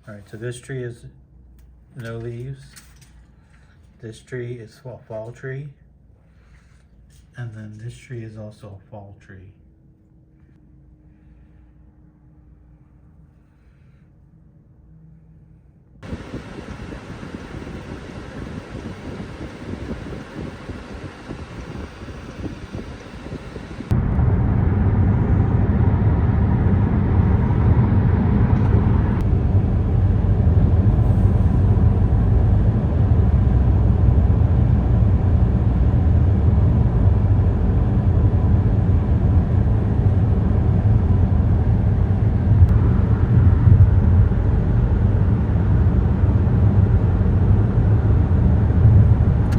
Alright, so this tree is no leaves. This tree is a fall tree. And then this tree is also a fall tree.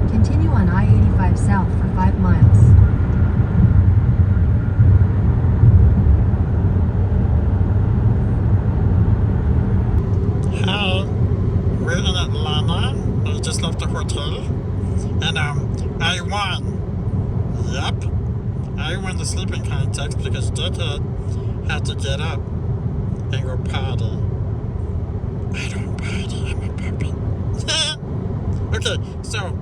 Continue on I-85 south for 5 miles. Hi, we're in Atlanta. I just left the hotel, and I won. Yep, I won the sleeping contest because Dickhead had to get up and go potty. I don't potty, I'm a puppy. Okay, so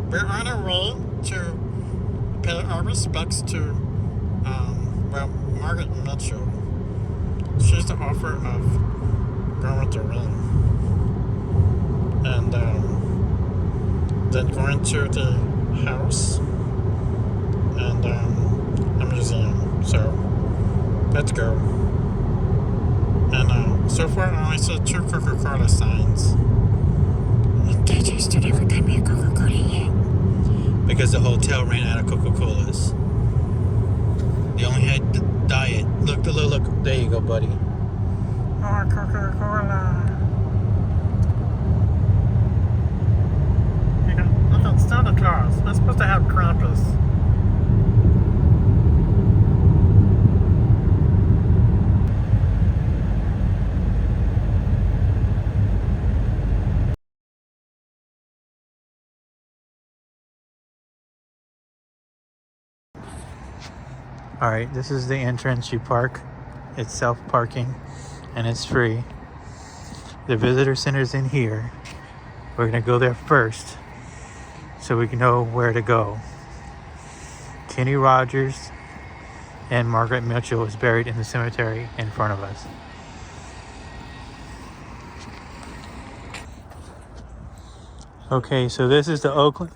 we're on our way to pay our respects to, Margaret Michell. She's the author of Gone with the Wind. And then going to the house and a museum. So let's go. And so far I only saw 2 Coca-Cola signs. And they just never got me a Coca-Cola yet. Because the hotel ran out of Coca-Colas. They only had diet. Look, there you go, buddy. Oh, Coca-Cola. Look at Santa Claus. We're supposed to have Krampus. Alright, this is the entrance. You park. It's self-parking and it's free. The visitor center's in here. We're gonna go there first so we can know where to go. Kenny Rogers and Margaret Michell is buried in the cemetery in front of us. Okay, so this is the Oakland.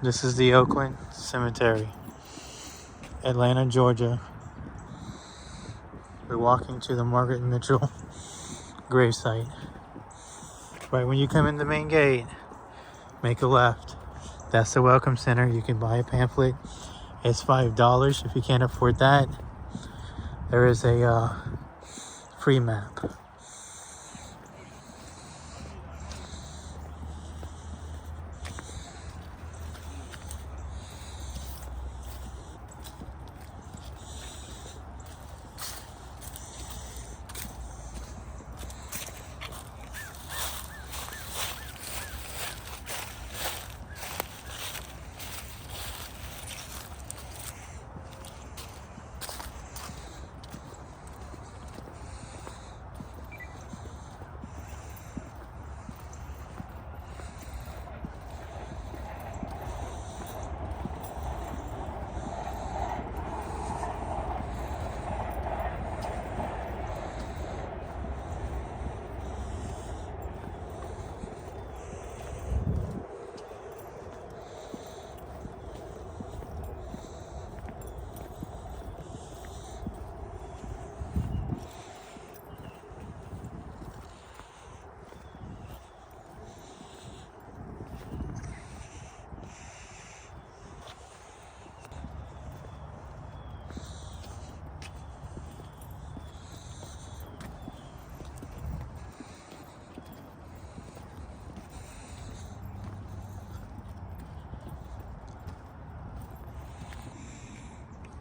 This is the Oakland Cemetery, Atlanta, Georgia. We're walking to the Margaret Michell gravesite. Right when you come in the main gate, make a left. That's the Welcome Center. You can buy a pamphlet. It's $5. If you can't afford that, there is a free map.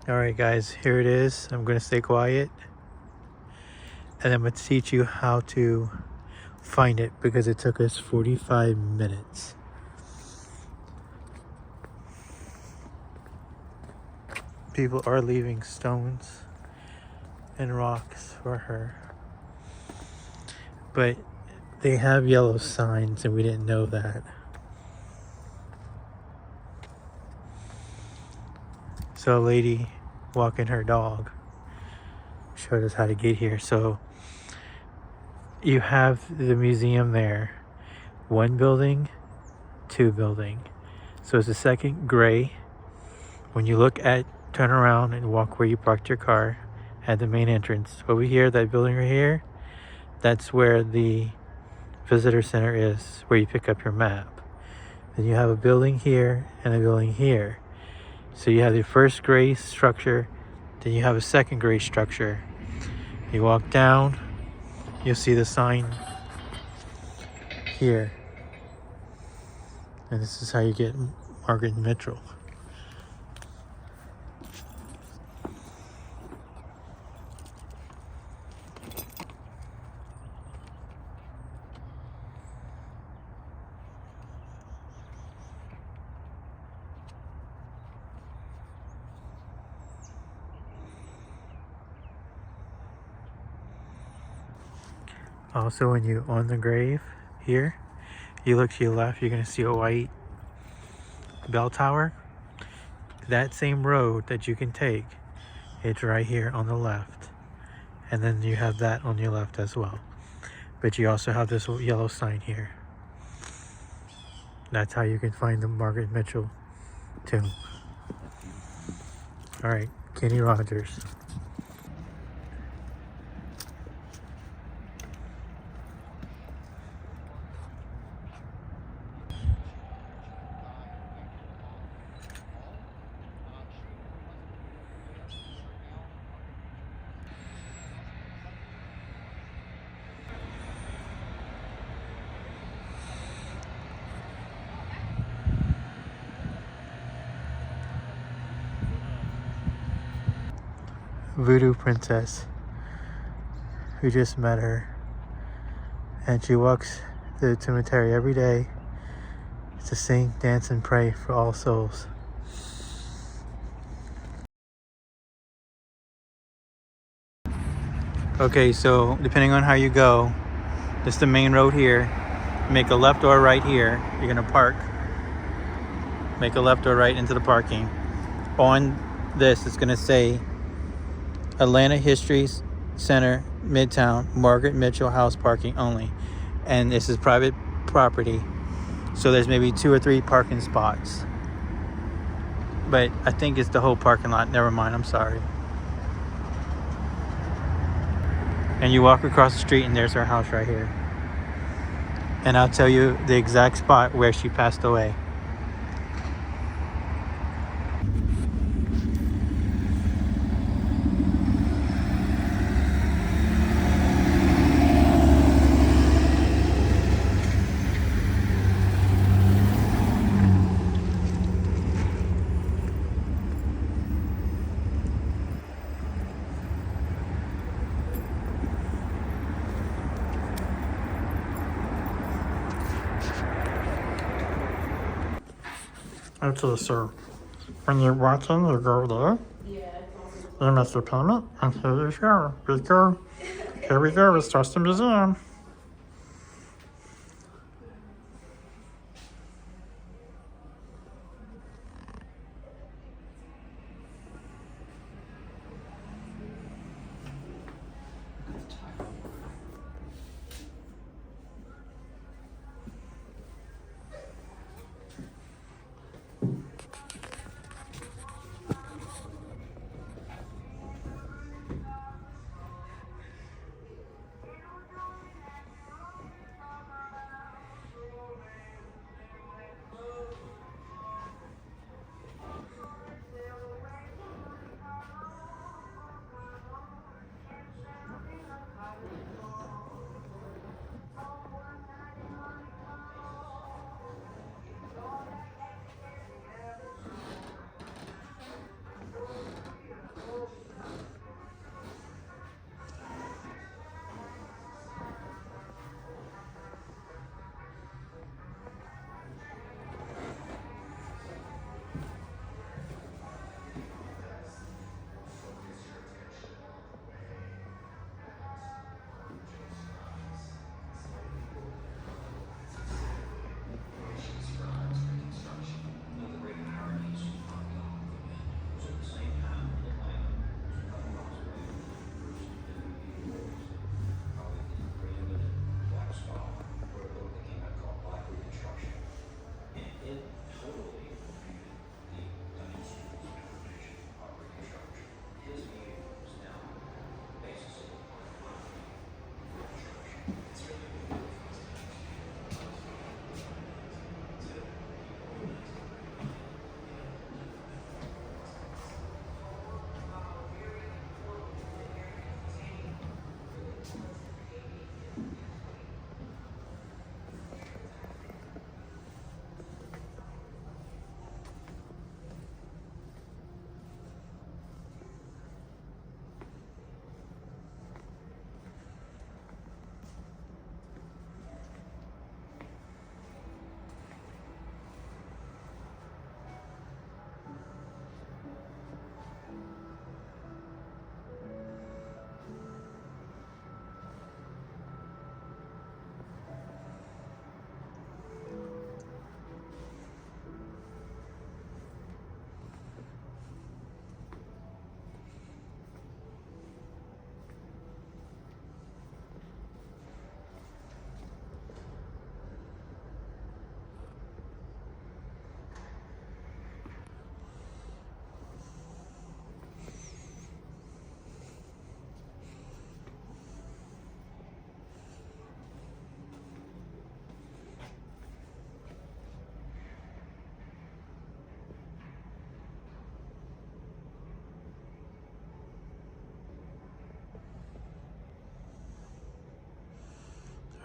Alright guys, here it is. I'm going to stay quiet. And I'm going to teach you how to find it because it took us 45 minutes. People are leaving stones and rocks for her. But they have yellow signs and we didn't know that. So a lady walking her dog showed us how to get here. So you have the museum there. One building, two building. So it's the second gray. When you turn around and walk where you parked your car at the main entrance. Over here, that building right here, that's where the visitor center is, where you pick up your map. Then you have a building here and a building here. So you have the first gray structure, then you have a second gray structure. You walk down, you'll see the sign here. And this is how you get Margaret Michell. Also, when you're on the grave here, you look to your left, you're going to see a white bell tower. That same road that you can take, it's right here on the left. And then you have that on your left as well. But you also have this yellow sign here. That's how you can find the Margaret Michell tomb. All right, Kenny Rogers. Voodoo princess. We just met her. And she walks the cemetery every day to sing, dance, and pray for all souls. Okay, so depending on how you go, this is the main road here. Make a left or a right here. You're gonna park. Make a left or right into the parking. On this, it's gonna say Atlanta History Center, Midtown, Margaret Michell House parking only. And this is private property. So there's maybe 2 or 3 parking spots. But I think it's the whole parking lot. Never mind, I'm sorry. And you walk across the street and there's her house right here. And I'll tell you the exact spot where she passed away. Okay, so when you're watching, you go there. You make your payment, and here you go. Here we go. It starts the museum.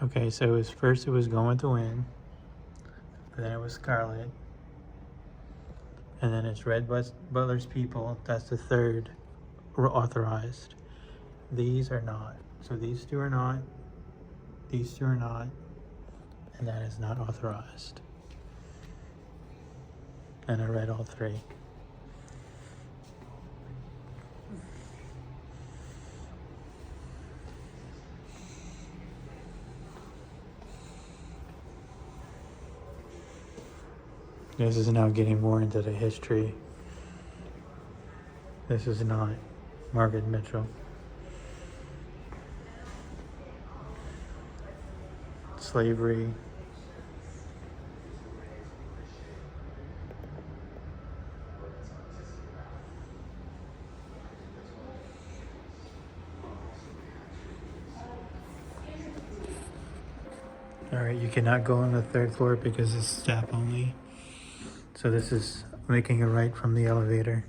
Okay, so first it was going to win, and then it was Scarlet, and then it's Red Butler's People. That's the third authorized. These are not. So these two are not. These two are not, and that is not authorized. And I read all three. This is now getting more into the history. This is not Margaret Mitchell. Slavery. All right, you cannot go on the third floor because it's staff only. So this is making a right from the elevator.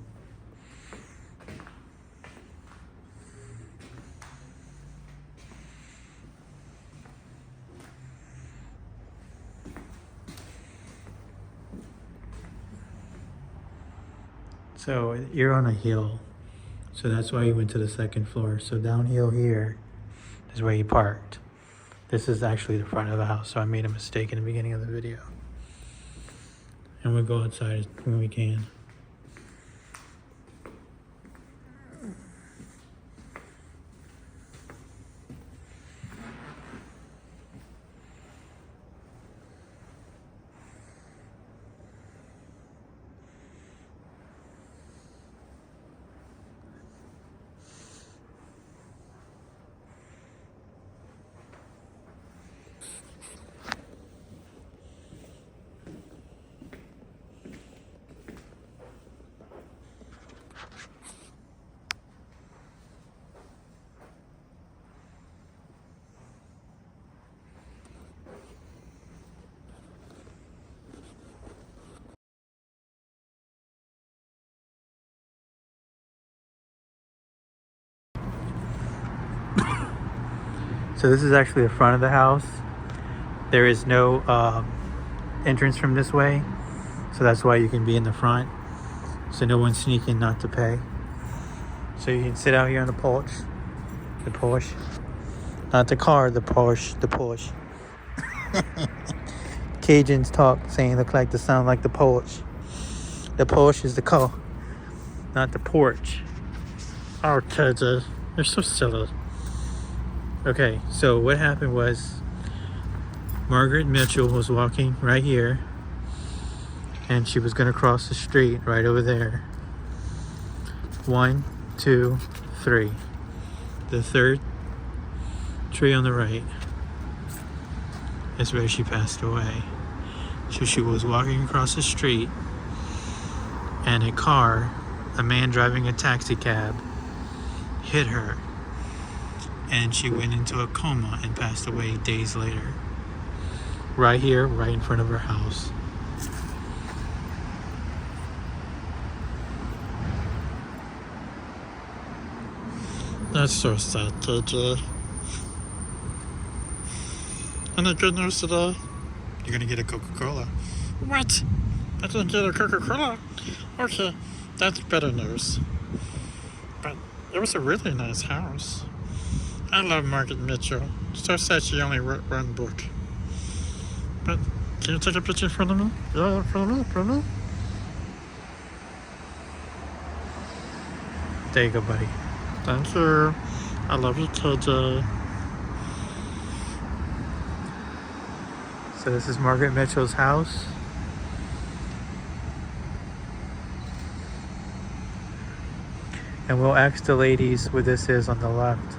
So you're on a hill. So that's why you went to the second floor. So downhill here is where you parked. This is actually the front of the house. So I made a mistake in the beginning of the video. And we'll go outside when we can. So this is actually the front of the house. There is no entrance from this way. So that's why you can be in the front. So no one's sneaking not to pay. So you can sit out here on the porch. The Porsche. Not the car, the Porsche. The Porsche. Cajuns talk, saying look like the sound like the Porsche. The Porsche is the car, not the porch. Oh, Teddy, you're so silly. Okay, so what happened was Margaret Mitchell was walking right here, and she was going to cross the street right over there. 1, 2, 3. The third tree on the right is where she passed away. So she was walking across the street, and a man driving a taxi cab, hit her, and she went into a coma and passed away days later. Right here, right in front of her house. That's so sad, KJ. Any good news today? You're gonna get a Coca-Cola. What? I didn't get a Coca-Cola? Okay, that's better news. But it was a really nice house. I love Margaret Mitchell. So sad she only wrote one book. But can you take a picture in front of me? Yeah, in front of me, in front of me. There you go, buddy. Thank you. I love you, KJ. So this is Margaret Mitchell's house. And we'll ask the ladies what this is on the left.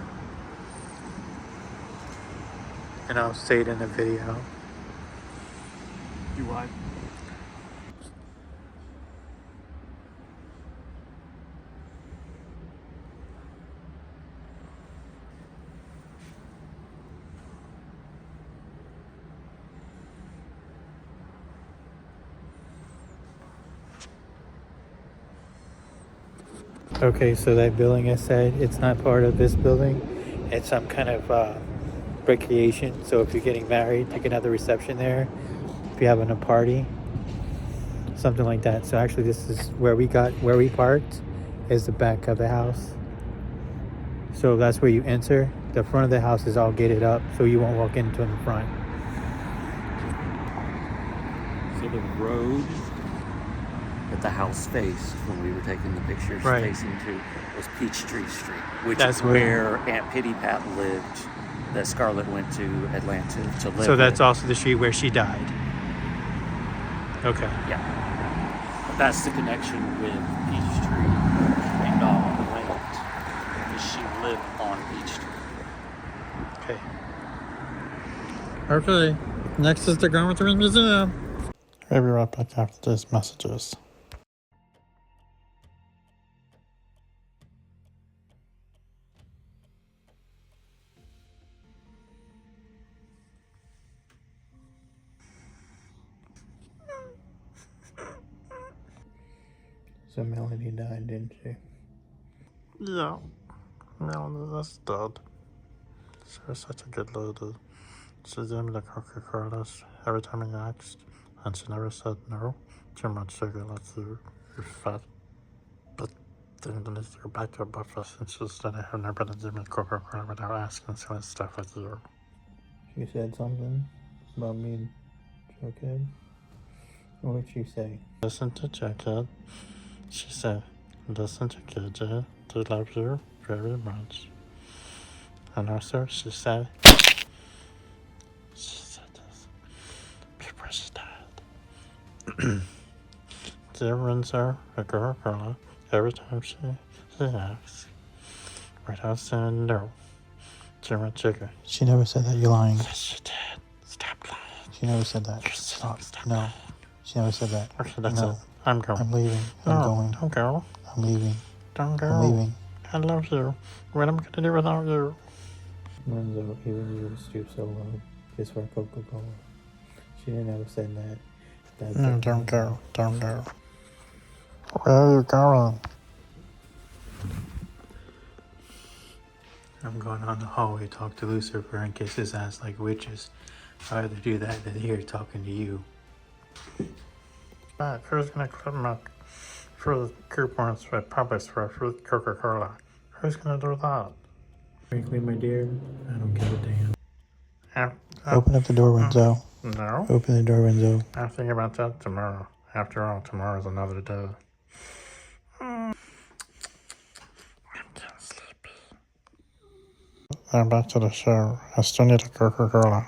And I'll say it in the video. Do what? Okay, so that building I said, it's not part of this building. It's some kind of recreation. So if you're getting married, you can have the reception there. If you're having a party, something like that. So actually, this is where we parked, is the back of the house. So that's where you enter. The front of the house is all gated up, so you won't walk into the front. So the road that the house faced when we were taking the pictures Right. facing to was Peachtree Street, which That's is where- where Aunt Pitty Pat lived, that Scarlett went to Atlanta to live. So that's with. also the street where she died. Okay. Yeah. But that's the connection with Peachtree and not Atlanta, because she lived on Peachtree. Okay. Okay, next is the GWTW Museum. I'll be right back after these messages. So Melanie died, didn't she? Yeah, Melanie is dead. She was such a good lady. She gave me the Coca-Colas every time I asked, and she never said no. Too much sugar, let's you fat. But then you need to go back to your buffet. Since she said I have nobody give me Coca-Cola without asking, so I stuff with you. She said something about me, Jughead. What did she say? Listen to Jughead. She said, listen to KJ. They love you very much. And also, she said this before she died. Dear Windsor, a Coca-Cola, every time she asks, without saying no, too much sugar. She never said that. You're lying. Yes, she did. Stop lying. She never said that. Stop. No. She never said that. Okay, that's No. it. I'm going. I'm leaving. I'm No, going. don't go. I'm leaving. Don't go. I'm leaving. I love you. What am I gonna do without you? Renzo, even you would stoop so low just for Coca-Cola. She didn't ever say that. No, don't go. Don't go. Where are you going? I'm going on the hallway to talk to Lucifer and kiss his ass like witches. I'd rather do that than here talking to you. Back. Who's gonna clip my free coupons for Publix for a free Coca-Cola? Who's gonna do that? Frankly, my dear, I don't give a damn. Yeah. Open up the door, Renzo. No. Open the door, Renzo. I'll think about that tomorrow. After all, tomorrow's another day. I'm getting sleepy. I'm back to the show. I still need a Coca-Cola.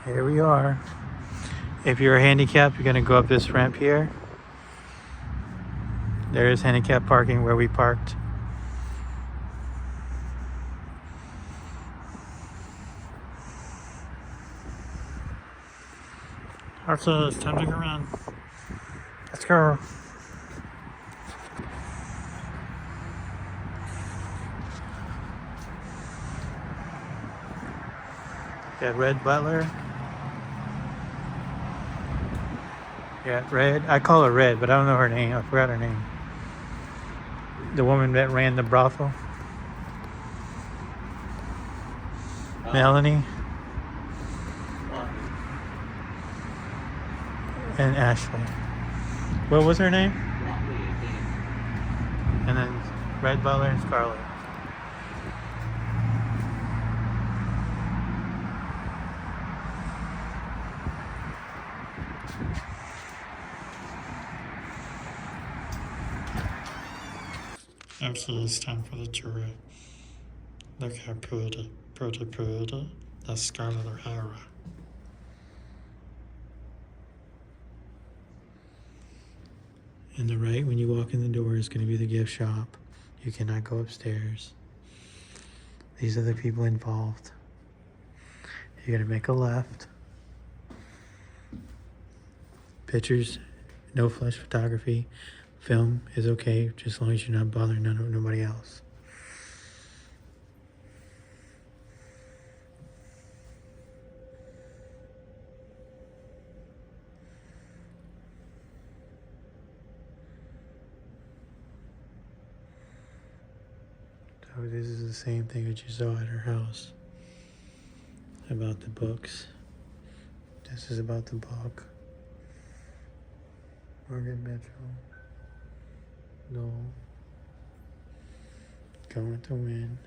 Here we are. If you're handicapped, you're gonna go up this ramp here. There is handicap parking where we parked. Okay, it's time to go in. Let's go. Got Red Butler. Yeah, Red. I call her Red, but I don't know her name. I forgot her name. The woman that ran the brothel. Melanie. And Ashley. What was her name? And then Red Butler and Scarlett. Okay, it's time for the jury. Look how pretty. That's Scarlett O'Hara. And the right, when you walk in the door, is going to be the gift shop. You cannot go upstairs. These are the people involved. You're gonna make a left. Pictures, no flash photography. Film is okay, just as long as you're not bothering nobody else. So this is the same thing that you saw at her house about the books. This is about the book. Margaret Michell. No. Going to win.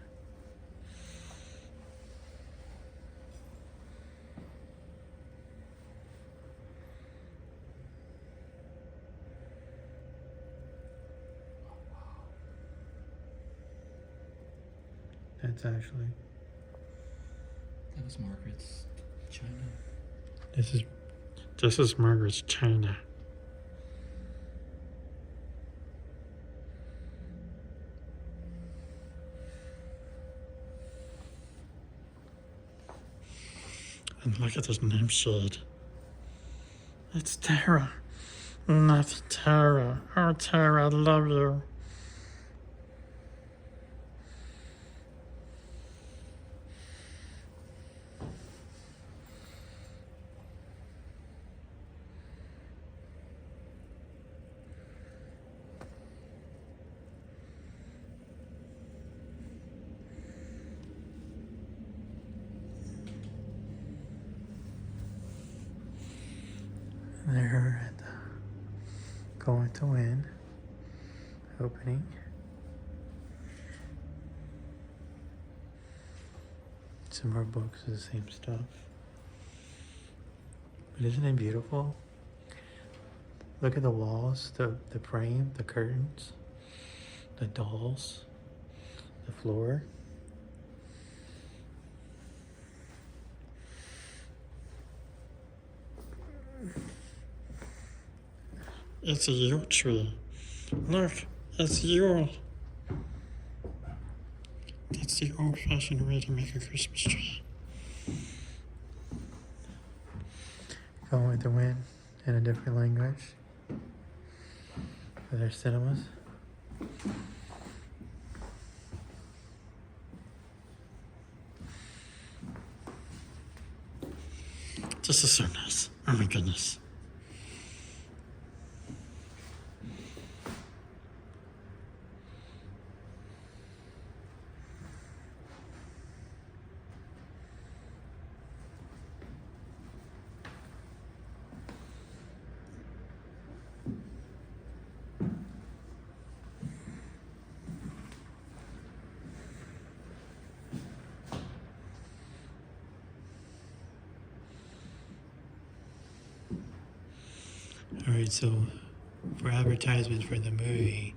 That's actually. That was Margaret's China. This is Margaret's China. And look at this name shade. It's Tara. Not Tara. Oh, Tara, I love you. They're at the Going to Win opening. Some more books of the same stuff. But isn't it beautiful? Look at the walls, the frame, the curtains, the dolls, the floor. It's a Yule tree. Look, it's Yule. That's the old-fashioned way to make a Christmas tree. Going to Win in a different language for their cinemas. This is so nice. Oh my goodness. Alright, so for advertisements for the movie,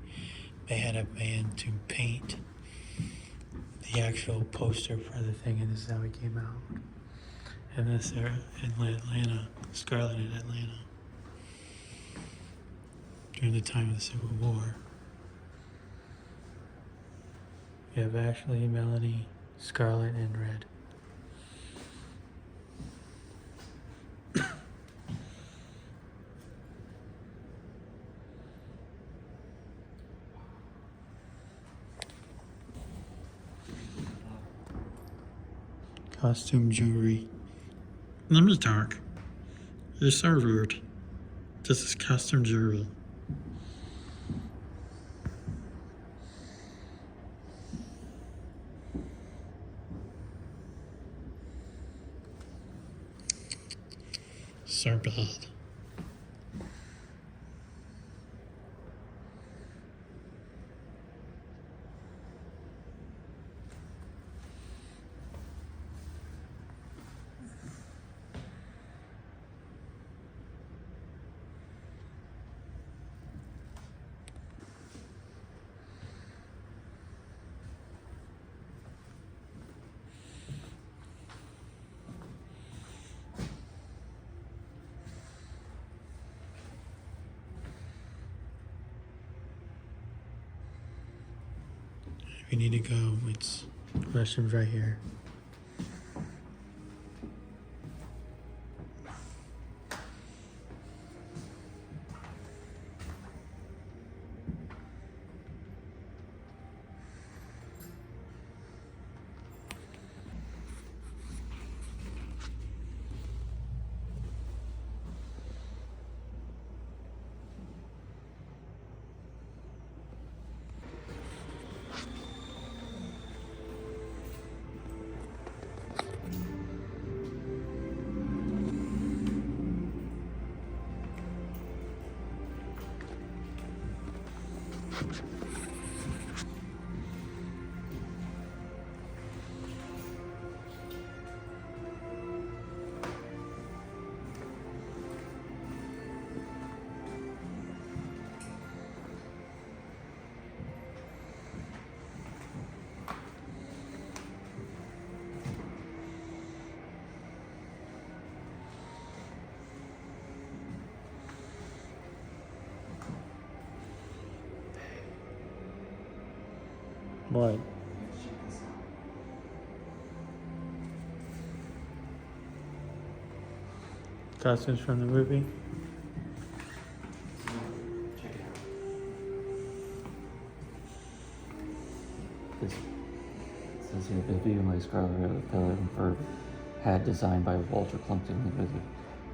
they had a man to paint the actual poster for the thing, and this is how it came out. And this are in Atlanta, Scarlet in Atlanta, during the time of the Civil War. You have Ashley, Melanie, Scarlet, and Red. Costume jewelry. Let me talk. You're so rude. This is costume jewelry. So bad. we need to go, it's restrooms right here. What? Costumes from the movie? Check it out. This says here, the Viva My Scarlet Pillar and Fur hat designed by Walter Plunkton Limited,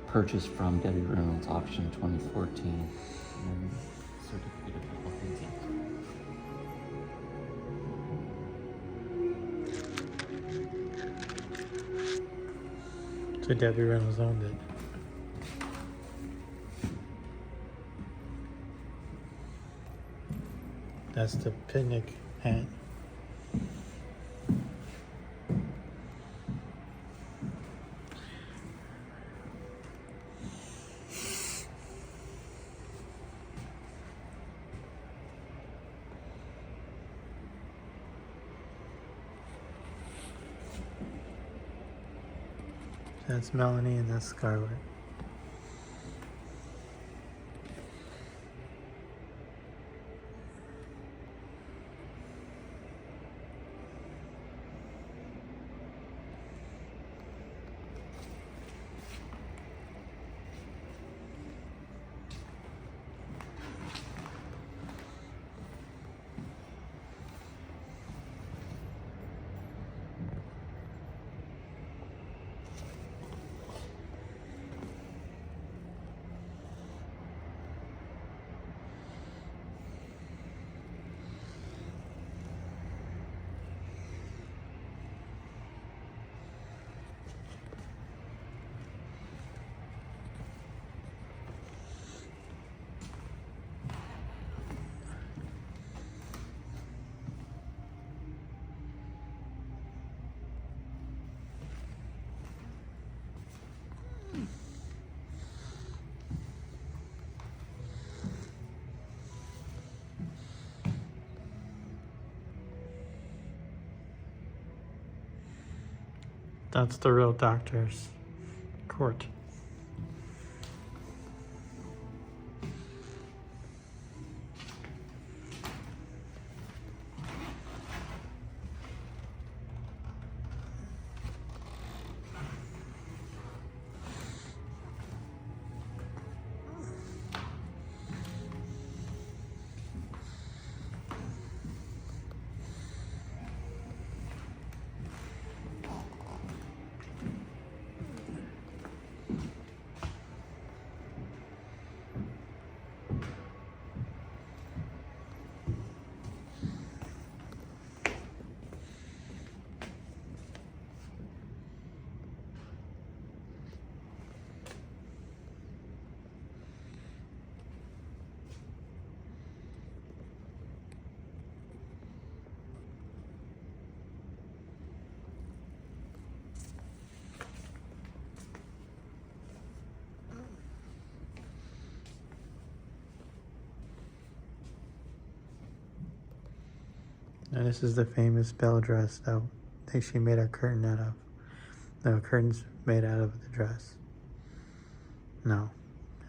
purchased from Debbie Reynolds auction 2014. And certificate of authenticity. So Debbie Reynolds owned it. That's the picnic hat. That's Melanie and that's Scarlett. That's the real doctor's court. And this is the famous bell dress that I think she made a curtain out of. No, curtains made out of the dress. No,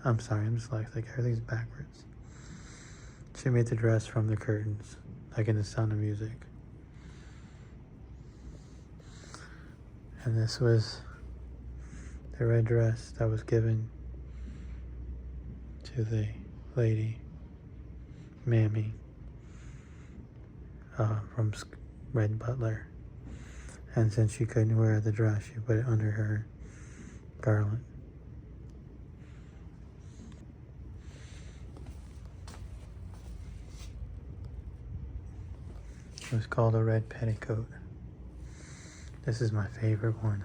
I'm sorry, I'm dyslexic. Everything's backwards. She made the dress from the curtains, like in The Sound of Music. And this was the red dress that was given to the lady, Mammy, from Red Butler. And since she couldn't wear the dress, she put it under her garland. It was called a red petticoat. This is my favorite one.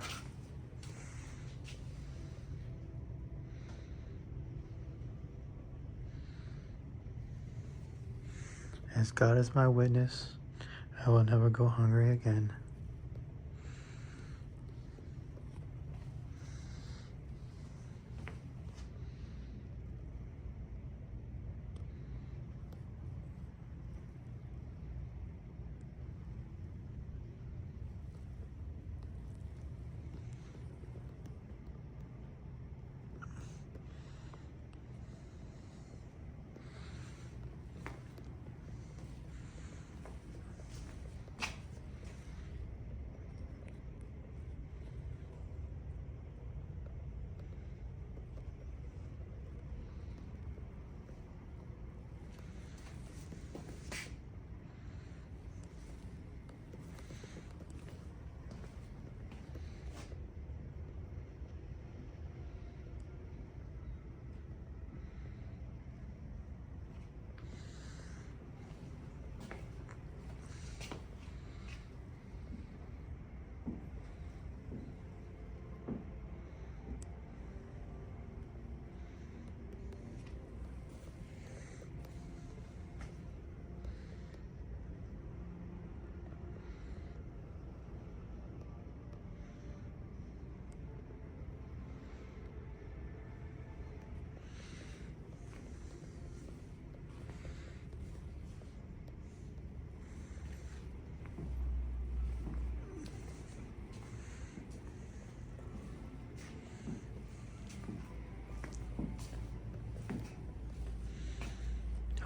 As God is my witness, I will never go hungry again.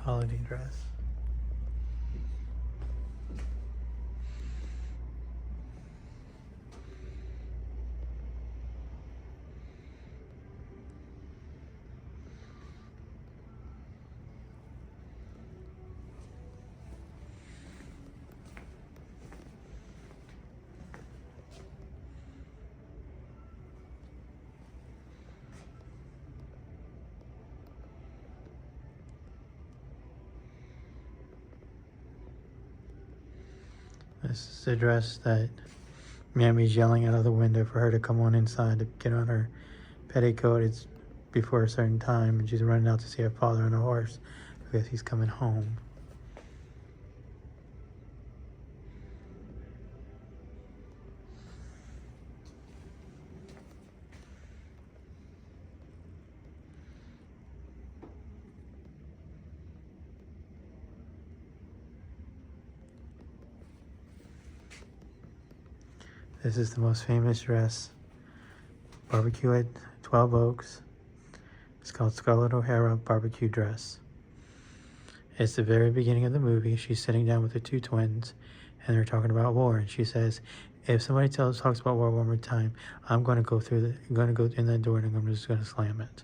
Holiday dress. This is the dress that Mammy's yelling out of the window for her to come on inside to get on her petticoat. It's before a certain time, and she's running out to see her father on a horse because he's coming home. This is the most famous dress. Barbecue at 12 Oaks. It's called Scarlett O'Hara Barbecue Dress. It's the very beginning of the movie. She's sitting down with the two twins, and they're talking about war. And she says, "If somebody talks about war one more time, I'm going to go in that door, and I'm just going to slam it."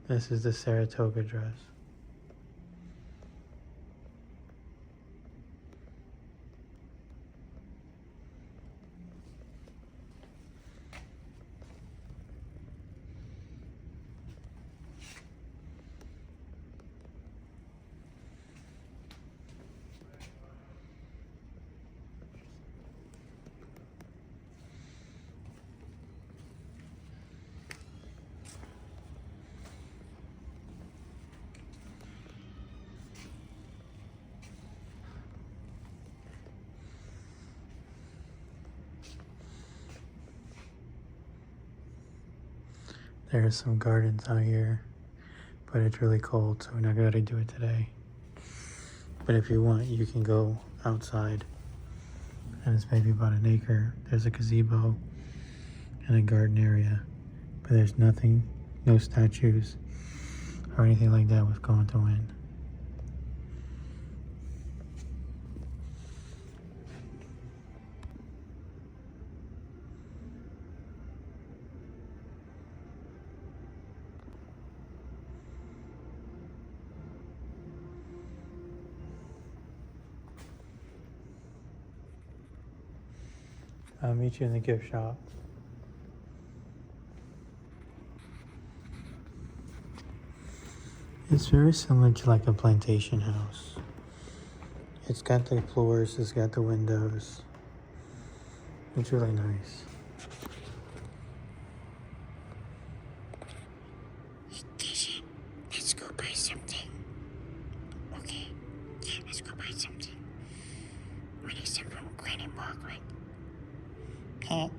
This is the Saratoga dress. There's some gardens out here, but it's really cold, so we're not going to do it today. But if you want, you can go outside and it's maybe about an acre. There's a gazebo and a garden area, but there's nothing, no statues or anything like that with Going to Win. I'll meet you in the gift shop. It's very similar to like a plantation house. It's got the floors, it's got the windows. It's really nice. Let's go buy something. Okay, yeah, let's go buy something. We need some from Granny Margaret. Huh?